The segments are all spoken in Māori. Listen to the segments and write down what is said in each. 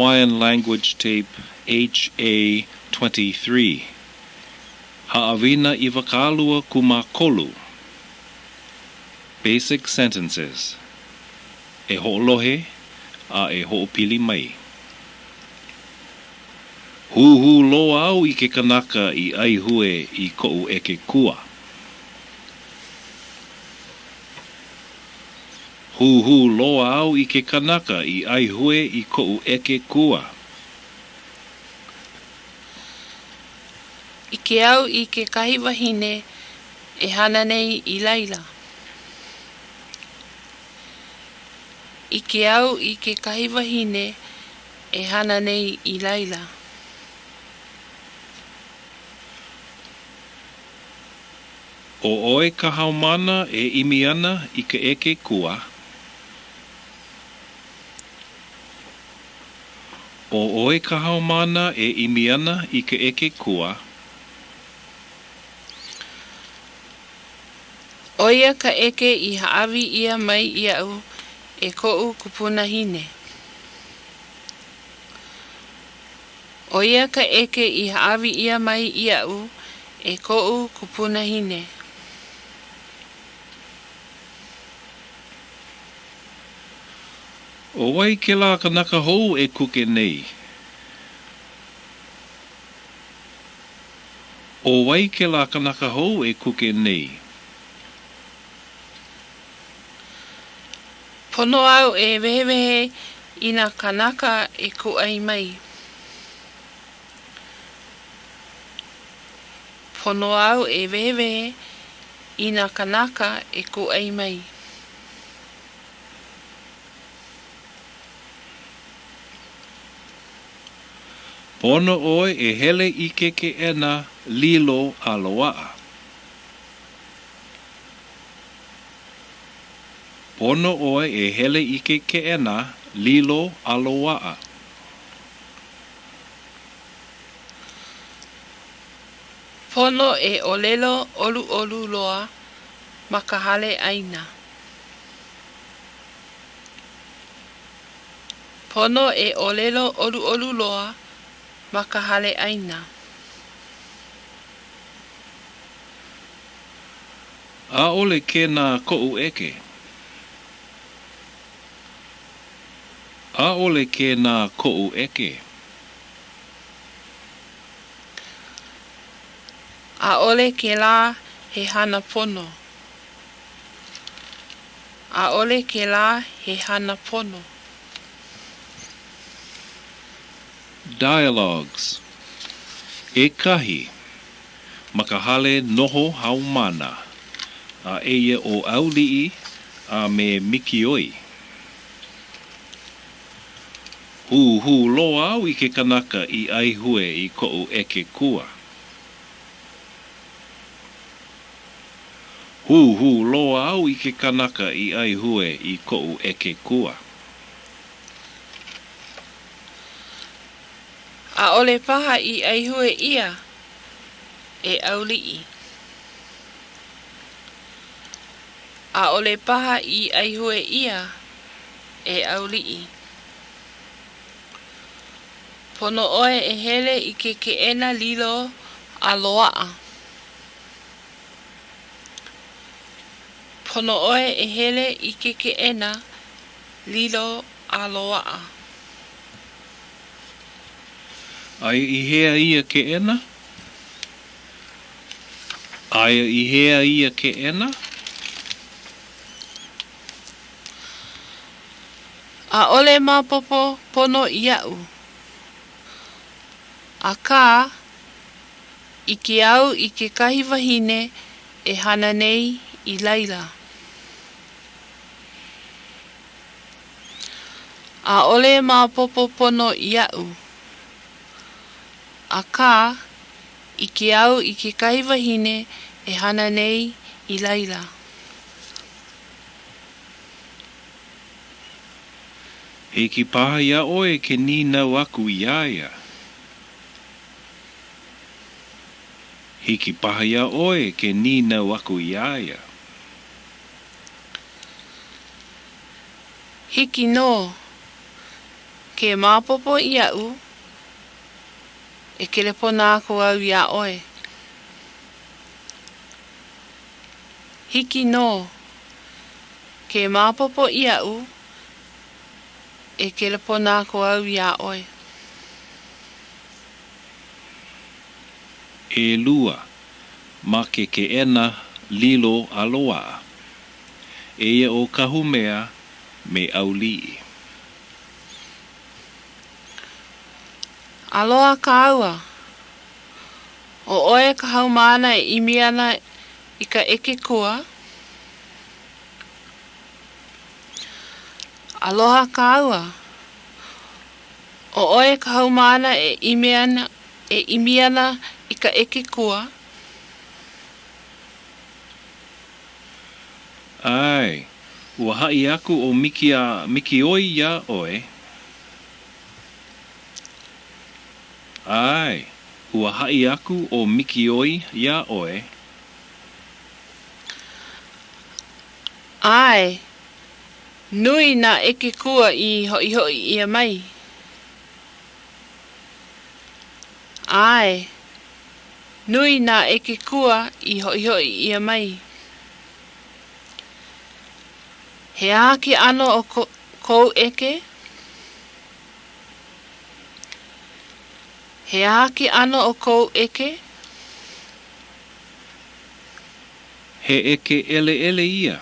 Hawaiian language tape HA 23. Haʻawina Iwakāluakūmākolu. Basic sentences. E hoʻolohe a e hoʻopili mai. Huhu loa au I ke kanaka I aihue I koʻu eke kua. Huhu loa au I ke kanaka I aihue I koʻu eke kua. I ke au I ke kahi wahine e hana nei I laila. I ke au I ke kahi wahine e hana nei I laila. O oe ka haumana e imi ana I ke eke kua. O oe ka haumana e imi ana I ke eke kua. Oia ka eke I haawi ia mai iau e koʻu kupuna hine. Oia ka eke I haawi ia mai iau e koʻu kupuna hine. O wai ke la kanaka hou e kuke nei. O wai ke la kanaka hou e kuke nei. Pono au e wehewehe I nā kanaka e kuai mai. Pono au e wehewehe I nā kanaka e kuai mai. Pono oe e hele I ke keʻena ʻlilo a loaʻa. Pono oe e hele I ke keʻena ʻlilo a loaʻa. Pono e olelo olu olu loa ma ka hale ʻaina. Pono e olelo olu olu loa ma ka hale ʻaina. A ole ke nā koʻu eke. A ole ke nā koʻu eke. A ole ke la he hana pono. A ole ke la he hana pono. Dialogs. E kahi. Makahale noho haumana. A eia o auli'i a me mikioi. Hu loa au I ke kanaka I aihue I koʻu eke kua. Hu loa au I ke kanaka I aihue I koʻu eke kua. A ole paha I aihue ia e auli'i. A ole paha I aihue ia e auli'i. Pono oe e hele I ke keʻena ʻlilo a loaʻa. Pono oe e hele I ke keʻena ʻlilo a loaʻa. Aia I hea ia keʻena? Aia I hea ia keʻena? A ole mapopo pono iau. A kā, I ke au I ke kahi wahine e hana nei I laila. A ole mapopo pono iau. A kā, I ke au I ke kahi wahine e hana nei I laila. Hiki paha ia oe ke ninau aku I aia. Hiki paha ia oe ke ninau aku I aia. Hiki no, Ke māpopo iau, e kelepona aku au ia oe. Hiki no, ke māpopo iau, e kelepona aku au ia oe. E lua, ma ke keʻena lilo a loaʻa. E ia o kahu mea me auliʻi. Aloha ka aua. O oe ka haumana e imi ana I ka eke kua. Aloha ka aua. O oe ka haumana e imi ana I ka eke kua. Ai, ua haʻi aku o miki oi ia oe. Ai, ua haʻi aku o miki oi ia oe. Ai, nui nā eke kua I hoi ia mai. Ai, nui nā eke kua I hoi ia mai. He ake ano o kou eke. He ake ano o kou eke. He eke ele ia.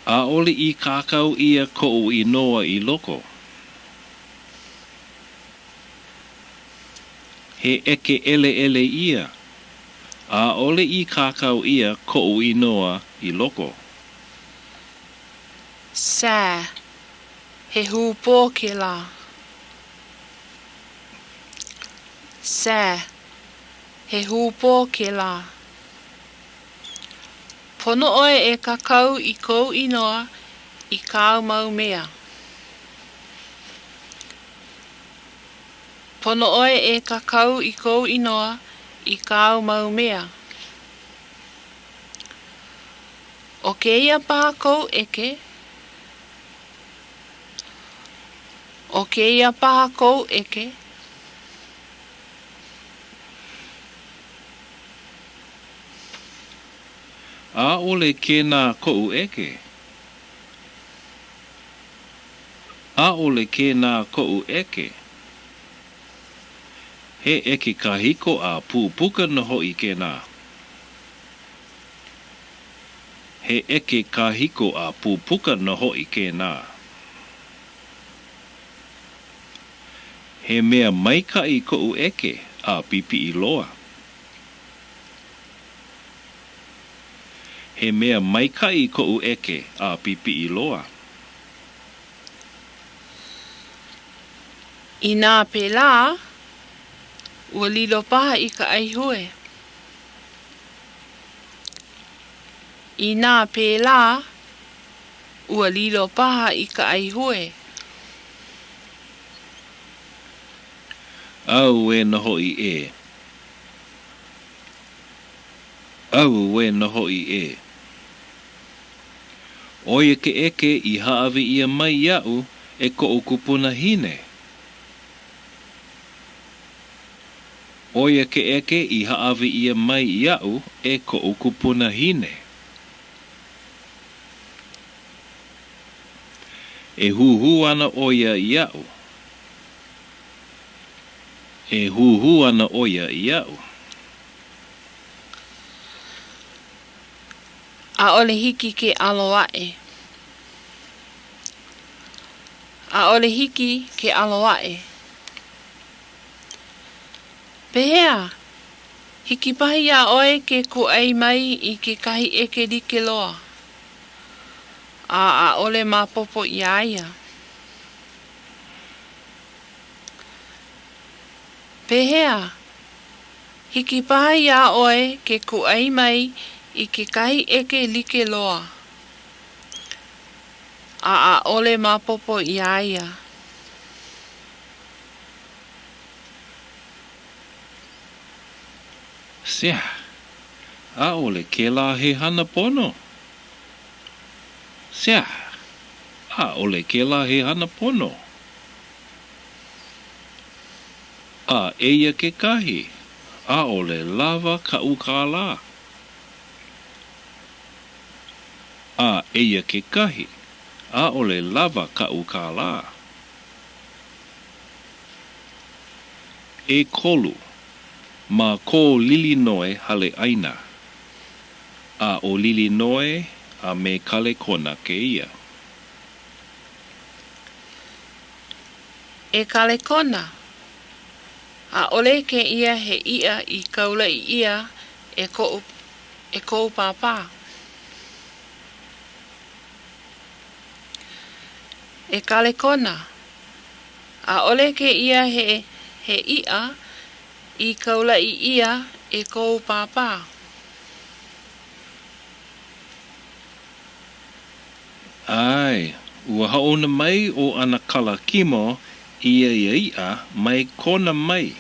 A ole I kākau ia koʻu inoa I loko. He eke ele ia. A ole I kākau ia koʻu inoa I loko. Sā, he hūpō ke la. Sā, he hūpō ke la. Pono oe e kakau I kou inoa I kāu mau mea. Pono oe e kakau I kou inoa I kāu mau mea. O ke ia paha kou eke. O ke ia paha kou eke. A ole kēnā koʻu eke. A ole kēnā koʻu eke. He eke kahiko a pūpuka noho I kēnā. He eke kahiko a pūpuka noho I kēnā. He mea maikaʻi koʻu eke a pipi I loa. He mea maikaʻi koʻu eke a pipi I loa. I nā pēlā, ua lilo paha I ka aihue. I nā pēlā, ua lilo paha I ka aihue. Au e noho I e. Au e noho I e. Oia ke eke I haʻawi ia mai iau e koʻu kupuna hine. Oia ke eke I haʻawi ia mai iau e koʻu kupuna hine. E huhu ana oia iau. E huhu ana oia iau. A ole hiki ke aloaʻe. A ole hiki ke aloaʻe. Pehea, hiki pahi a oe ke kuʻai mai I ke kahi eke like loa. A ole mapopo I aia. Pehea, hiki pahi a oe ke kuʻai mai I ke kahi eke like loa. A ole mapopo I aia. Sea, a ole ke la he hana pono. Sea, a ole ke la he hana pono. A eia ke kahi, a ole lava ka ukala. A eia ke kahi, a ole lava ka ukala. E kolu, ma ko Lilinoe hale ʻaina. A o Lilinoe a me kale kona ke ia. E kale kona. A ole ke ia he ia I kaula I ia e kou pāpā. E kale kona. A ole ke ia he ia I kaula I ia e kou pāpā. Ai, ua haona mai o ana kala kimo ia mai kona mai.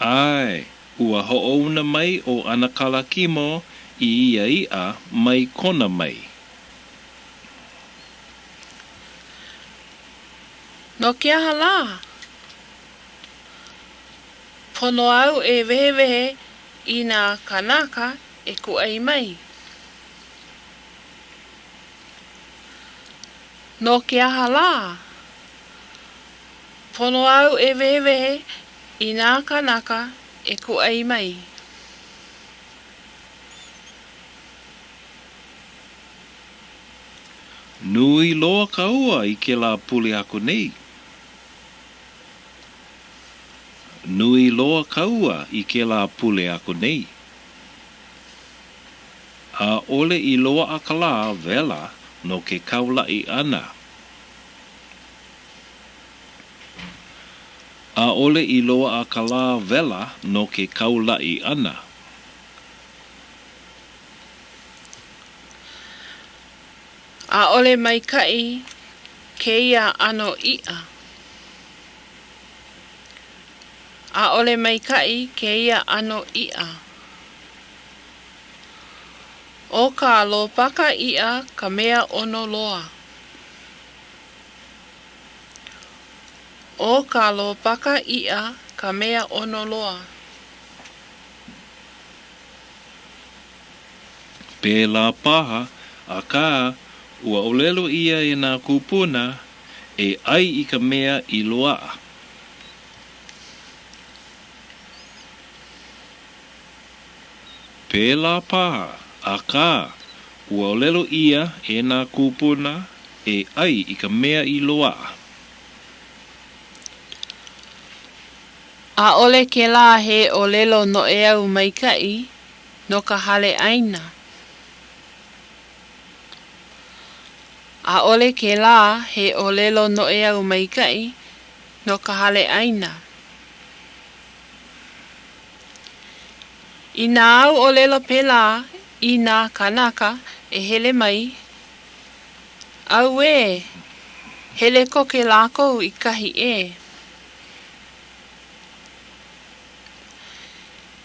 Ai, ua hoʻouna mai o ana kala kimo ia mai kona mai. No kia hala. Pono au e wehewehe I nā kanaka e kuai mai. No kia hala. Pono au e wehewehe I nā kanaka e kuai mai. Nui loa kaua I ke la pule aku nei. Nui loa kaua I ke la pule aku nei. A ole I loa akala vela no ke kaula I ana. A ole I loa akala vela no ke kaula I ana. A ole mai kai ke ia ano ia. A ole mai kai ke ia ano ia. O ka lopaka ia ka mea ono loa. O ka lopaka ia ka mea ono loa. Pēlā paha, a kā, ua olelo ia e nā kupuna, e ai I ka mea I loaʻa. Pēlā paha, a kā, ua olelo ia e nā kupuna, e ai I ka mea I loaʻa. A ole ke la he olelo no e au mai kai, no ka hale ʻaina. A ole ke la he olelo no e au mai kai, no ka hale ʻaina. I nā au olelo pela, I nā kanaka e hele mai, au e, hele koke lākou I kahi e.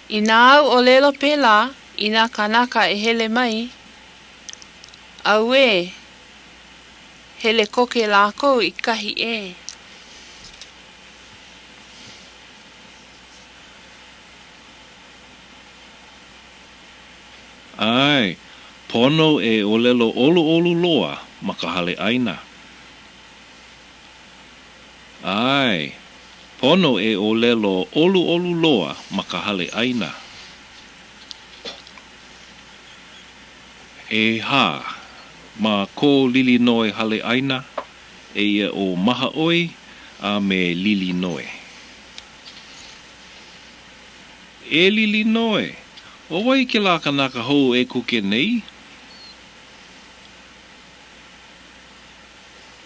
I nā au olelo pela, I nā kanaka e hele mai, au e, hele koke lākou I kahi e. Ai, pono e olelo olu loa ma ka hale ʻaina. Ai, pono e olelo olu loa ma ka hale ʻaina. E hā, ma ko Lilinoe hale ʻaina, e ia o maha oi a me Lilinoe. E Lilinoe, o wai ke la kanaka hou e kuke nei?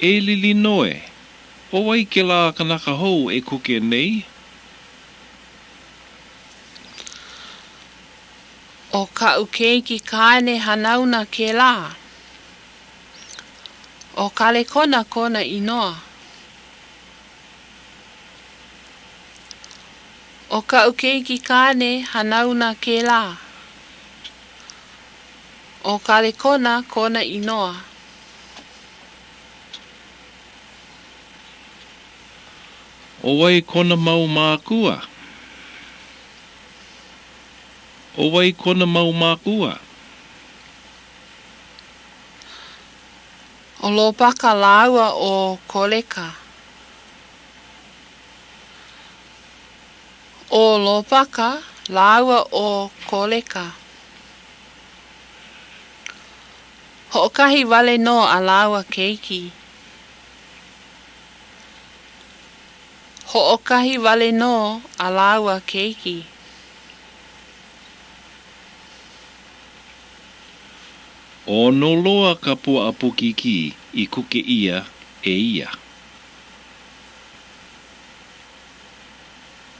E Lilinoe, o wai ke la kanaka hou e kuke nei? O ka uke ki kāne hanauna ke la. O kale kona inoa. O ka uke ki kāne hanauna ke la. O kale kona inoa. O wai kona mau mākua. O wai kona mau mākua. O lopaka laua o koleka. O lopaka laua o koleka. Hoʻokahi wale no a laua keiki. Hoʻokahi wale no a laua keiki. O no loa ka pua apuki ki I kuke ia e ia.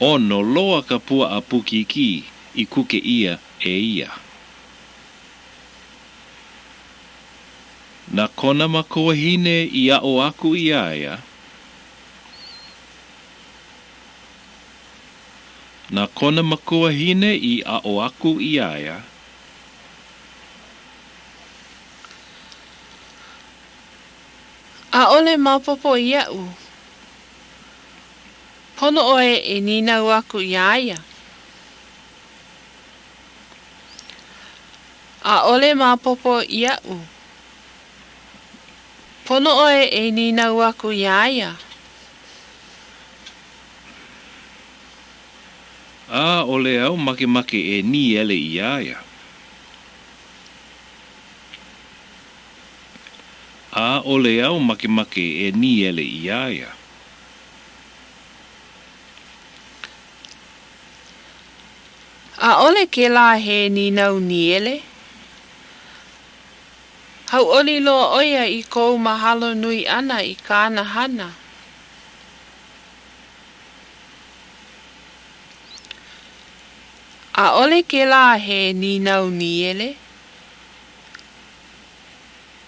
O no loa ka pua apuki ki I kuke ia e ia. Na kona makoa hine I a o aku I aia. Na kona makoa hine I a o aku I aia. A ole mapopo iau. Pono oe e ninau aku I aia. A ole mapopo iau. Pono oe e ninau aku I aia. A ole au make e ni ele I aia. A ole au make e ni ele I aia. A ole ke la he ninau ni ele. Hau oli loa oia I kou mahalo nui ana I Kanahana. A ole ke la he ninau ni ele.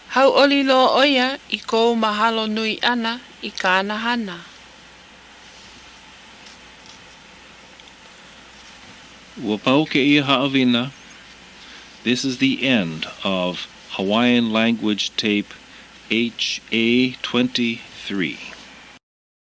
Hau oli loa oia I kou mahalo nui ana I Kanahana. Ua pau ke ia haʻawina. This is the end of Hawaiian language tape HA23.